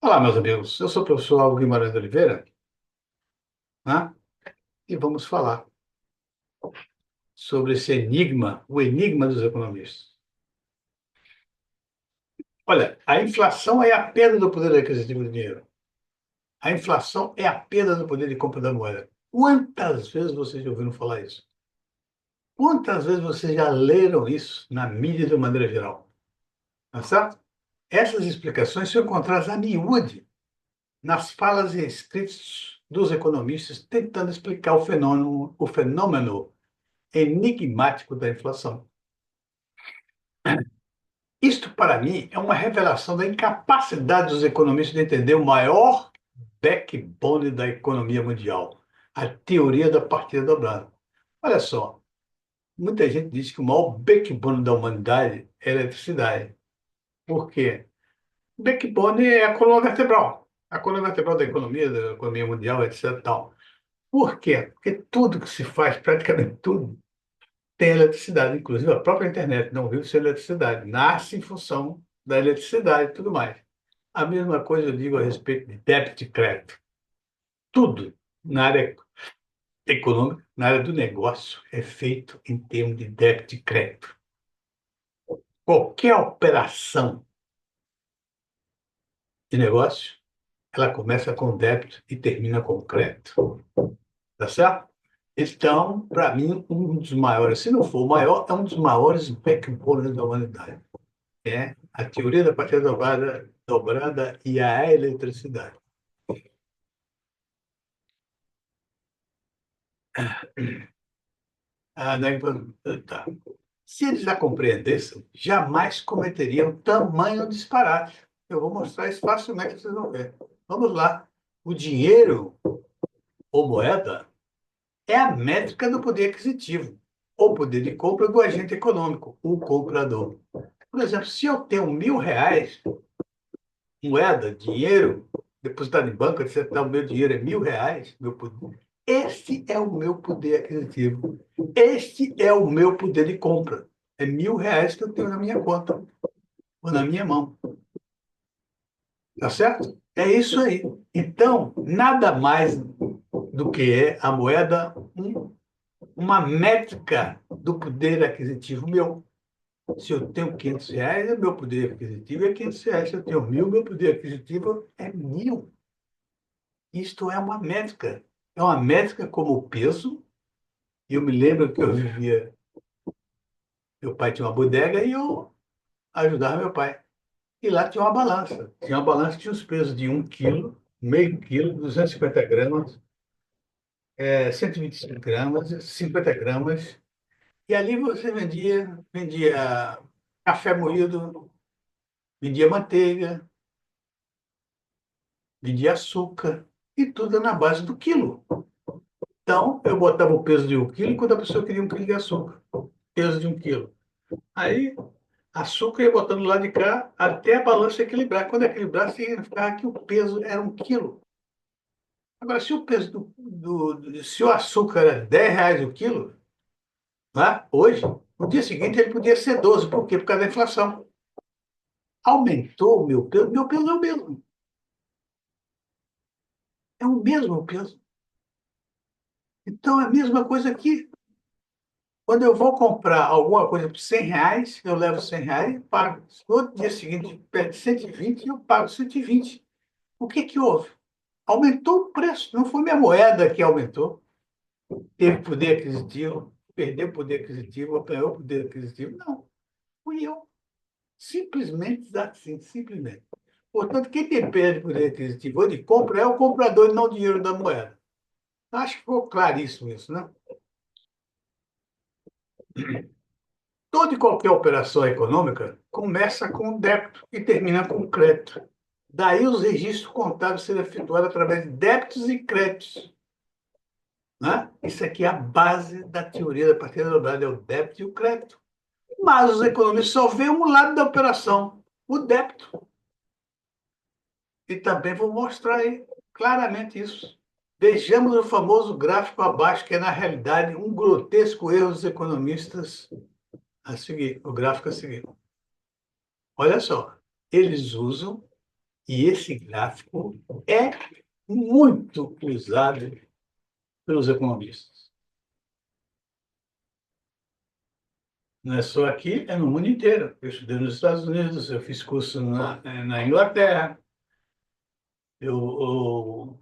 Olá, meus amigos. Eu sou o professor Alvo Guimarães de Oliveira, né? E vamos falar sobre esse enigma, o enigma dos economistas. Olha, a inflação é a perda do poder aquisitivo do dinheiro. A inflação é a perda do poder de compra da moeda. Quantas vezes vocês já ouviram falar isso? Quantas vezes vocês já leram isso na mídia de uma maneira geral? Tá certo? Essas explicações são encontradas a miúde nas falas e escritos dos economistas tentando explicar o fenômeno enigmático da inflação. Isto, para mim, é uma revelação da incapacidade dos economistas de entender o maior backbone da economia mundial, a teoria da partida dobrada. Olha só, muita gente diz que o maior backbone da humanidade é a eletricidade. Por quê? Backbone é a coluna vertebral. A coluna vertebral da economia mundial, etc. Tal. Por quê? Porque tudo que se faz, praticamente tudo, tem eletricidade, inclusive a própria internet não vive sem eletricidade, nasce em função da eletricidade e tudo mais. A mesma coisa eu digo a respeito de débito e crédito. Tudo na área econômica, na área do negócio, é feito em termos de débito e crédito. Qualquer operação de negócio, ela começa com débito e termina com crédito. Tá certo? Então, para mim, um dos maiores, se não for o maior, é um dos maiores backbones da humanidade. É a teoria da partida dobrada e a eletricidade. Né, tá. Se eles a compreendessem, jamais cometeriam tamanho disparate. Eu vou mostrar isso facilmente, vocês vão ver. Vamos lá. O dinheiro, ou moeda, é a métrica do poder aquisitivo, ou poder de compra do agente econômico, o comprador. Por exemplo, se eu tenho R$ 1.000, moeda, dinheiro, depositado em banco, etc., o meu dinheiro é R$ 1.000, meu poder. Este é o meu poder aquisitivo. Este é o meu poder de compra. É R$ 1.000 que eu tenho na minha conta, ou na minha mão. Tá certo? É isso aí. Então, nada mais do que é a moeda uma métrica do poder aquisitivo meu. Se eu tenho R$ 500, o meu poder aquisitivo é R$ 500. Se eu tenho 1.000, meu poder aquisitivo é 1.000. Isto é uma métrica. É uma métrica como o peso. Eu me lembro que eu vivia, meu pai tinha uma bodega e eu ajudava meu pai. E lá tinha uma balança. Tinha uma balança que tinha os pesos de 1 quilo, meio quilo, 250 gramas, 125 gramas, 50 gramas. E ali você vendia café moído, vendia manteiga, vendia açúcar, e tudo na base do quilo. Então, eu botava o peso de 1 quilo quando a pessoa queria 1 quilo de açúcar. Peso de 1 quilo. Aí, açúcar ia botando lá de cá até a balança equilibrar. Quando equilibrar, significava que o peso era 1 quilo. Agora, se o peso se o açúcar era R$ 10 o quilo, né, hoje, no dia seguinte ele podia ser 12. Por quê? Por causa da inflação. Aumentou o meu peso é o mesmo. É o mesmo peso. Então, é a mesma coisa aqui. Quando eu vou comprar alguma coisa por R$ 100, eu levo R$ 100 e pago. No dia seguinte, pede 120 e eu pago 120. O que que houve? Aumentou o preço. Não foi minha moeda que aumentou. Teve poder aquisitivo, perdeu poder aquisitivo, ganhou poder aquisitivo. Não, fui eu. Simplesmente assim, simplesmente. Portanto, quem tem perda de poder aquisitivo ou de compra é o comprador e não o dinheiro da moeda. Acho que ficou claríssimo isso, né? Toda e qualquer operação econômica começa com débito e termina com crédito. Daí os registros contábeis serem efetuados através de débitos e créditos. Né? Isso aqui é a base da teoria da partida dobrada, é o débito e o crédito. Mas os economistas só veem um lado da operação, o débito. E também vou mostrar aí claramente isso. Vejamos o famoso gráfico abaixo, que é, na realidade, um grotesco erro dos economistas a seguir, o gráfico a seguir. Olha só, eles usam E esse gráfico é muito usado pelos economistas. Não é só aqui, é no mundo inteiro. Eu estudei nos Estados Unidos, eu fiz curso na Inglaterra. Eu...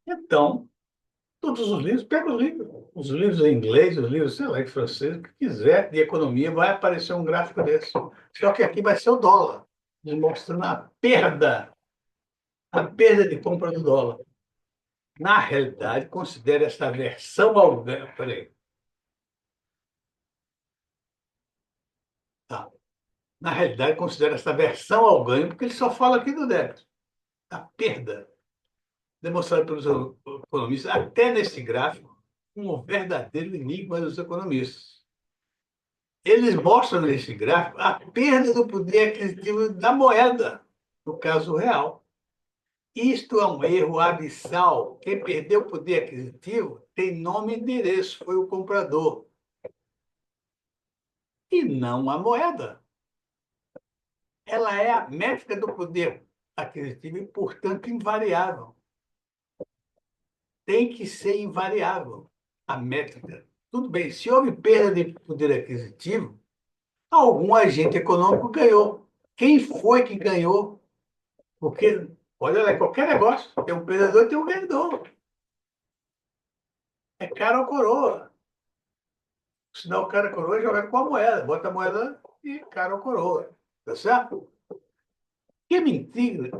Então, todos os livros, pega os livros em inglês, os livros, sei lá, em francês, o que quiser, de economia, vai aparecer um gráfico desse. Só que aqui vai ser o dólar, mostrando a perda de compra do dólar. Na realidade, considere essa versão ao ganho. Peraí. Tá. Na realidade, considere essa versão ao ganho, porque ele só fala aqui do débito. A perda, demonstrada pelos economistas, até nesse gráfico, um verdadeiro enigma dos economistas. Eles mostram nesse gráfico a perda do poder aquisitivo da moeda, no caso real. Isto é um erro abissal. Quem perdeu o poder aquisitivo tem nome e endereço, foi o comprador, e não a moeda. Ela é a métrica do poder aquisitivo e, portanto, invariável. Tem que ser invariável a métrica. Tudo bem, se houve perda de poder aquisitivo, algum agente econômico ganhou. Quem foi que ganhou? Porque, olha lá, qualquer negócio, tem um perdedor e tem um ganhador. É cara ou coroa. Senão o cara coroa joga com a moeda, bota a moeda e cara ou coroa. Tá certo? O que me intriga,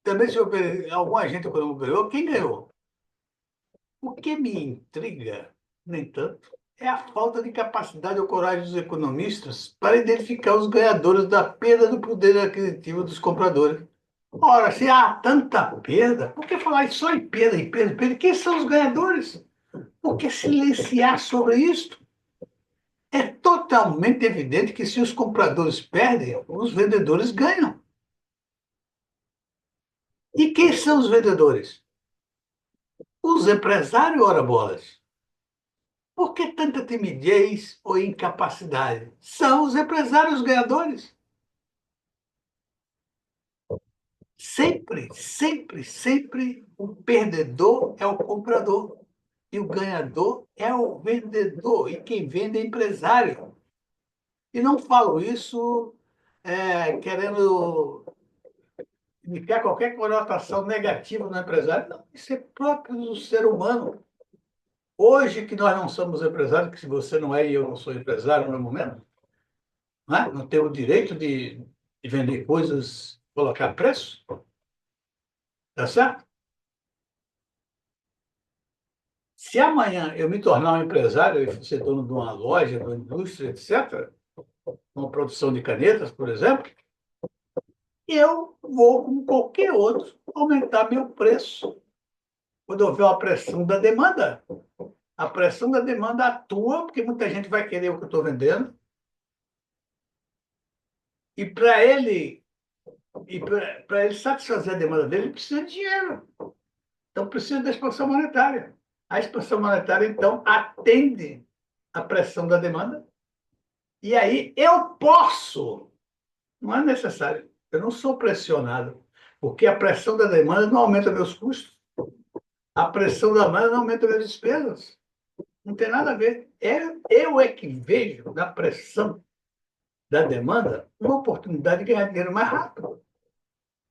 também se houver algum agente econômico ganhou, quem ganhou? O que me intriga, no entanto, é a falta de capacidade ou coragem dos economistas para identificar os ganhadores da perda do poder aquisitivo dos compradores. Ora, se há tanta perda, por que falar só em perda, em perda, em perda? Quem são os ganhadores? Por que silenciar sobre isso? É totalmente evidente que se os compradores perdem, os vendedores ganham. E quem são os vendedores? Os empresários, ora bolas. Por que tanta timidez ou incapacidade? São os empresários ganhadores. Sempre, sempre, sempre o perdedor é o comprador e o ganhador é o vendedor. E quem vende é empresário. E não falo isso querendo indicar qualquer conotação negativa no empresário. Não, isso é próprio do ser humano. Hoje que nós não somos empresários, que se você não é e eu não sou empresário no momento, não tem o direito de vender coisas, colocar preço, tá certo? Se amanhã eu me tornar um empresário e ser dono de uma loja, de uma indústria, etc., uma produção de canetas, por exemplo, eu vou, como qualquer outro, aumentar meu preço. Quando houver uma pressão da demanda, a pressão da demanda atua, porque muita gente vai querer o que eu estou vendendo, e para ele satisfazer a demanda dele, ele precisa de dinheiro. Então, precisa da expansão monetária. A expansão monetária, então, atende à pressão da demanda, e aí eu posso, não é necessário, eu não sou pressionado, porque a pressão da demanda não aumenta meus custos, a pressão da demanda não aumenta minhas despesas. Não tem nada a ver. Eu é que vejo na pressão da demanda uma oportunidade de ganhar dinheiro mais rápido.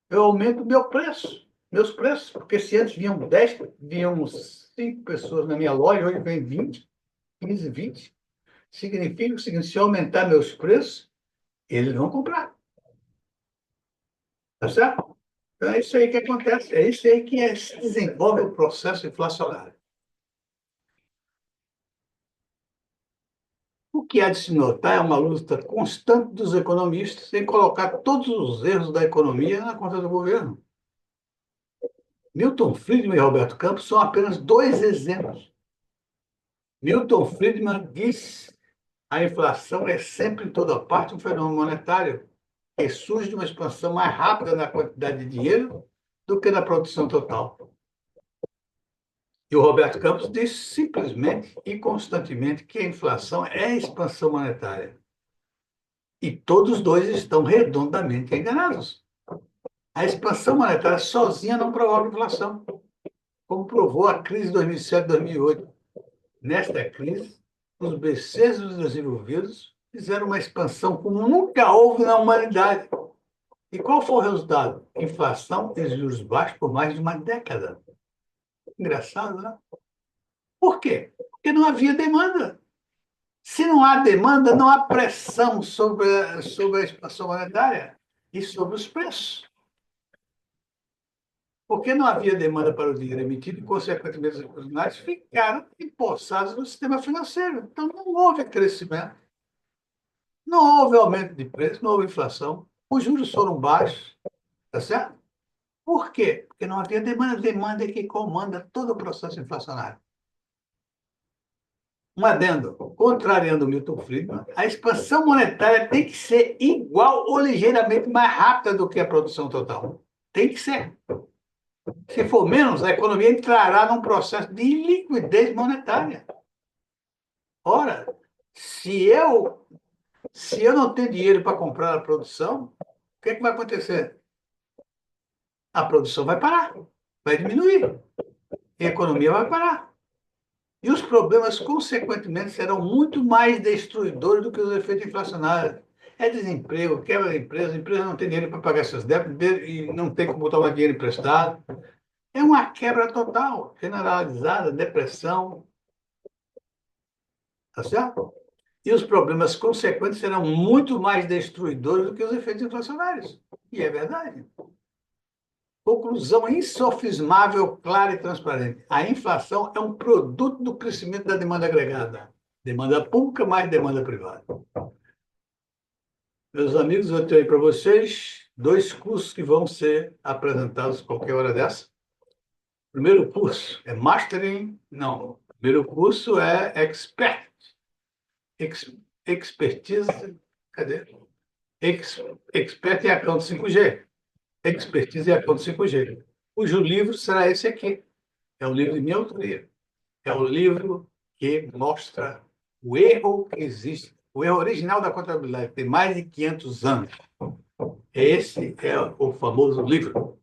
Eu aumento meu preço, meus preços, porque se antes vinham 5 pessoas na minha loja, hoje vem 20, 15, 20. Significa o seguinte: se eu aumentar meus preços, eles vão comprar. Tá certo? Então é isso aí que acontece, é isso aí que se desenvolve o processo inflacionário. O que há de se notar é uma luta constante dos economistas em colocar todos os erros da economia na conta do governo. Milton Friedman e Roberto Campos são apenas dois exemplos. Milton Friedman diz: a inflação é sempre em toda parte um fenômeno monetário que surge de uma expansão mais rápida na quantidade de dinheiro do que na produção total. E o Roberto Campos diz simplesmente e constantemente que a inflação é expansão monetária. E todos os dois estão redondamente enganados. A expansão monetária sozinha não provoca inflação, como provou a crise de 2007-2008. Nesta crise, os BCs dos desenvolvidos fizeram uma expansão como nunca houve na humanidade. E qual foi o resultado? Inflação e juros baixos por mais de uma década. Engraçado, né? Por quê? Porque não havia demanda. Se não há demanda, não há pressão sobre a expansão monetária e sobre os preços. Porque não havia demanda para o dinheiro emitido e, consequentemente, os funcionários ficaram empossados no sistema financeiro. Então, não houve crescimento, não houve aumento de preço, não houve inflação, os juros foram baixos, tá certo? Por quê? Porque não havia demanda. Demanda é que comanda todo o processo inflacionário. Um adendo, contrariando o Milton Friedman, a expansão monetária tem que ser igual ou ligeiramente mais rápida do que a produção total. Tem que ser. Se for menos, a economia entrará num processo de iliquidez monetária. Ora, se eu, se eu não tenho dinheiro para comprar a produção, o que é que vai acontecer? A produção vai parar, vai diminuir, e a economia vai parar. E os problemas, consequentemente, serão muito mais destruidores do que os efeitos inflacionários. É desemprego, quebra de empresa, a empresa não tem dinheiro para pagar seus débitos e não tem como tomar dinheiro emprestado. É uma quebra total, generalizada, depressão, tá certo? E os problemas consequentes serão muito mais destruidores do que os efeitos inflacionários. E é verdade. Conclusão insofismável, clara e transparente. A inflação é um produto do crescimento da demanda agregada. Demanda pública mais demanda privada. Meus amigos, eu tenho aí para vocês dois cursos que vão ser apresentados qualquer hora dessa. O primeiro curso é Mastering, não, o primeiro curso é Expertise, cadê? Expert em Account 5G. Expertise em Account 5G. Cujo livro será esse aqui. É um livro de minha autoria. É um livro que mostra o erro que existe, o erro original da contabilidade, que tem mais de 500 anos. Esse é o famoso livro.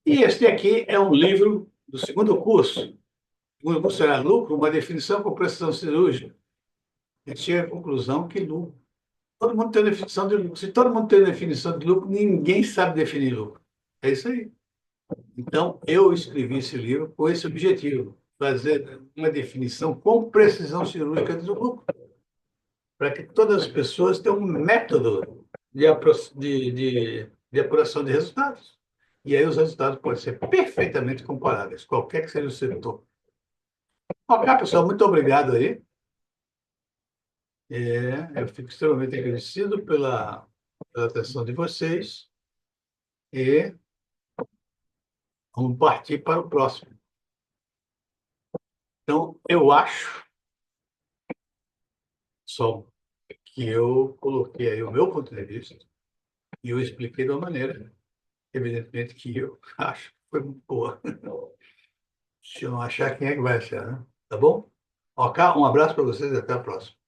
E este aqui é um livro do segundo curso. O segundo curso será lucro, uma definição com precisão cirúrgica. A gente chega à conclusão que lucro. Todo mundo tem definição de lucro. Se todo mundo tem definição de lucro, ninguém sabe definir lucro. É isso aí. Então, eu escrevi esse livro com esse objetivo, fazer uma definição com precisão cirúrgica do lucro, para que todas as pessoas tenham um método de apuração de resultados. E aí os resultados podem ser perfeitamente comparáveis, qualquer que seja o setor. Ok, pessoal, muito obrigado aí. Eu fico extremamente agradecido pela atenção de vocês e vamos partir para o próximo. Então, eu acho só que eu coloquei aí o meu ponto de vista e eu expliquei de uma maneira, evidentemente, que eu acho que foi muito boa. Se eu não achar, quem é que vai achar, né? Tá bom? Ok, um abraço para vocês e até a próxima.